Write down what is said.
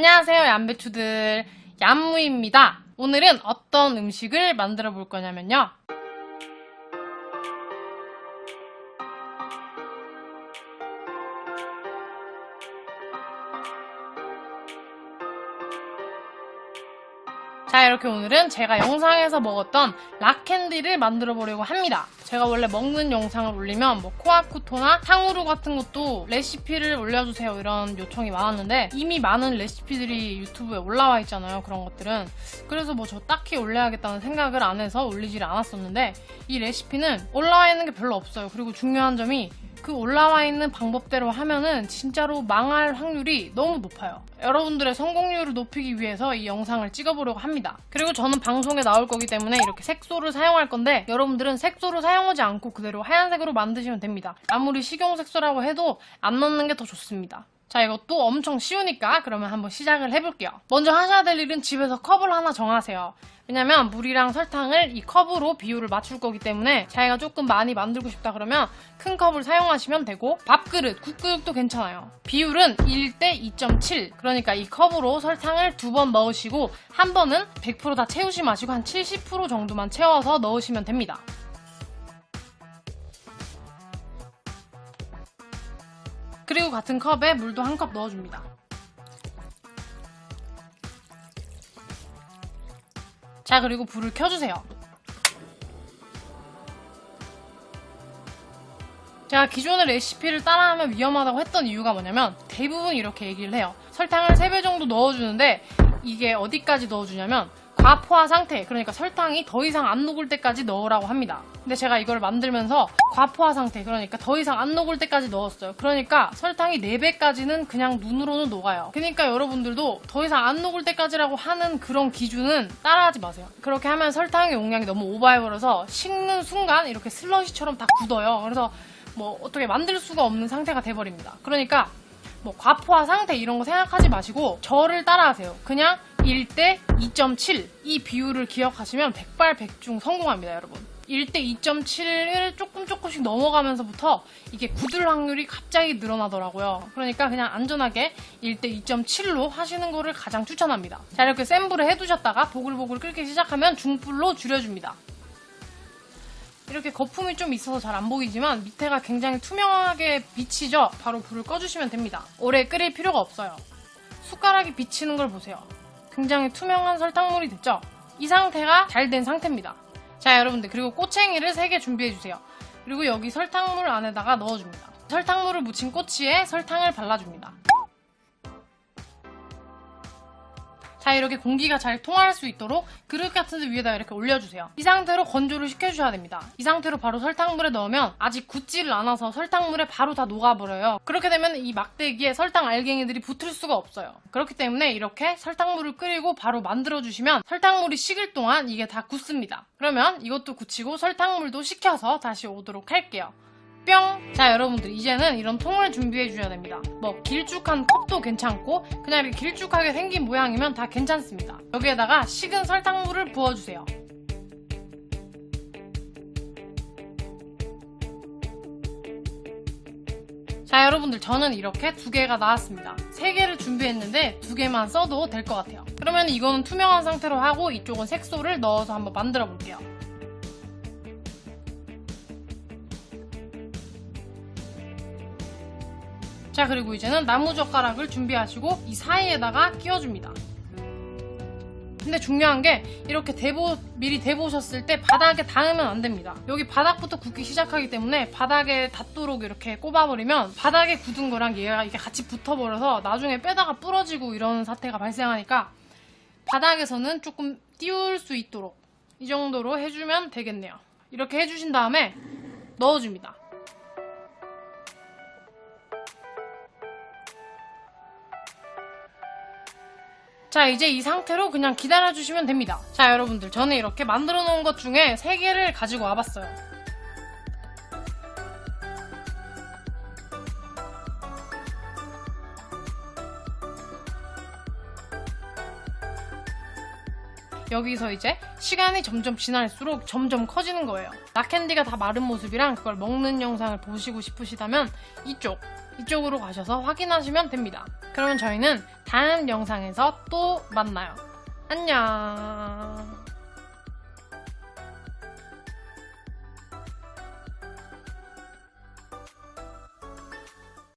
안녕하세요, 얌배추들. 얌무입니다. 오늘은 어떤 음식을 만들어 볼 거냐면요. 자, 이렇게 오늘은 제가 영상에서 먹었던 락캔디를 만들어 보려고 합니다. 제가 원래 먹는 영상을 올리면 코아쿠토나 탕후루 같은 것도 레시피를 올려주세요 이런 요청이 많았는데 이미 많은 레시피들이 유튜브에 올라와 있잖아요. 그런 것들은. 그래서 저 딱히 올려야겠다는 생각을 안 해서 올리지를 않았었는데 이 레시피는 올라와 있는 게 별로 없어요. 그리고 중요한 점이 그 올라와 있는 방법대로 하면은 진짜로 망할 확률이 너무 높아요. 여러분들의 성공률을 높이기 위해서 이 영상을 찍어보려고 합니다. 그리고 저는 방송에 나올 거기 때문에 이렇게 색소를 사용할 건데 여러분들은 색소를 사용하지 않고 그대로 하얀색으로 만드시면 됩니다. 아무리 식용색소라고 해도 안 넣는 게 더 좋습니다. 자, 이것도 엄청 쉬우니까 그러면 한번 시작을 해볼게요. 먼저 하셔야 될 일은 집에서 컵을 하나 정하세요. 왜냐면 물이랑 설탕을 이 컵으로 비율을 맞출 거기 때문에 자기가 조금 많이 만들고 싶다 그러면 큰 컵을 사용하시면 되고 밥그릇, 국그릇도 괜찮아요. 비율은 1대 2.7 그러니까 이 컵으로 설탕을 2번 넣으시고 한 번은 100% 다 채우지 마시고 한 70% 정도만 채워서 넣으시면 됩니다. 그리고 같은 컵에 물도 한 컵 넣어줍니다. 자, 그리고 불을 켜주세요. 제가 기존의 레시피를 따라하면 위험하다고 했던 이유가 뭐냐면 대부분 이렇게 얘기를 해요. 설탕을 3배 정도 넣어주는데 이게 어디까지 넣어주냐면 과포화 상태, 그러니까 설탕이 더 이상 안 녹을 때까지 넣으라고 합니다. 근데 제가 이걸 만들면서 과포화 상태, 그러니까 더 이상 안 녹을 때까지 넣었어요. 그러니까 설탕이 4배까지는 그냥 눈으로는 녹아요. 그러니까 여러분들도 더 이상 안 녹을 때까지라고 하는 그런 기준은 따라하지 마세요. 그렇게 하면 설탕의 용량이 너무 오버해버려서 식는 순간 이렇게 슬러시처럼 다 굳어요. 그래서 어떻게 만들 수가 없는 상태가 돼버립니다. 그러니까 과포화 상태 이런 거 생각하지 마시고 저를 따라하세요. 그냥 1대 2.7 이 비율을 기억하시면 백발백중 성공합니다, 여러분. 1대 2.7을 조금씩 넘어가면서부터 이게 굳을 확률이 갑자기 늘어나더라고요. 그러니까 그냥 안전하게 1대 2.7로 하시는 거를 가장 추천합니다. 자, 이렇게 센 불에 해두셨다가 보글보글 끓기 시작하면 중불로 줄여줍니다. 이렇게 거품이 좀 있어서 잘 안 보이지만 밑에가 굉장히 투명하게 비치죠? 바로 불을 꺼주시면 됩니다. 오래 끓일 필요가 없어요. 숟가락이 비치는 걸 보세요. 굉장히 투명한 설탕물이 됐죠? 이 상태가 잘 된 상태입니다. 자, 여러분들, 그리고 꼬챙이를 3개 준비해주세요. 그리고 여기 설탕물 안에다가 넣어줍니다. 설탕물을 묻힌 꼬치에 설탕을 발라줍니다. 자, 이렇게 공기가 잘 통할 수 있도록 그릇 같은 데 위에다 이렇게 올려주세요. 이 상태로 건조를 시켜주셔야 됩니다. 이 상태로 바로 설탕물에 넣으면 아직 굳지를 않아서 설탕물에 바로 다 녹아버려요. 그렇게 되면 이 막대기에 설탕 알갱이들이 붙을 수가 없어요. 그렇기 때문에 이렇게 설탕물을 끓이고 바로 만들어주시면 설탕물이 식을 동안 이게 다 굳습니다. 그러면 이것도 굳히고 설탕물도 식혀서 다시 오도록 할게요. 뿅! 자, 여러분들, 이제는 이런 통을 준비해 주셔야 됩니다. 길쭉한 컵도 괜찮고 그냥 이렇게 길쭉하게 생긴 모양이면 다 괜찮습니다. 여기에다가 식은 설탕물을 부어주세요. 자, 여러분들, 저는 이렇게 2개가 나왔습니다. 3개를 준비했는데 2개만 써도 될 것 같아요. 그러면 이거는 투명한 상태로 하고 이쪽은 색소를 넣어서 한번 만들어 볼게요. 자, 그리고 이제는 나무젓가락을 준비하시고 이 사이에다가 끼워줍니다. 근데 중요한 게 이렇게 미리 대보셨을 때 바닥에 닿으면 안 됩니다. 여기 바닥부터 굳기 시작하기 때문에 바닥에 닿도록 이렇게 꼽아버리면 바닥에 굳은 거랑 얘가 이게 같이 붙어버려서 나중에 빼다가 부러지고 이런 사태가 발생하니까 바닥에서는 조금 띄울 수 있도록 이 정도로 해주면 되겠네요. 이렇게 해주신 다음에 넣어줍니다. 자, 이제 이 상태로 그냥 기다려주시면 됩니다. 자, 여러분들, 저는 이렇게 만들어 놓은 것 중에 3개를 가지고 와봤어요. 여기서 이제 시간이 점점 지날수록 점점 커지는 거예요. 락캔디가 다 마른 모습이랑 그걸 먹는 영상을 보시고 싶으시다면 이쪽으로 가셔서 확인하시면 됩니다. 그러면 저희는 다음 영상에서 또 만나요. 안녕.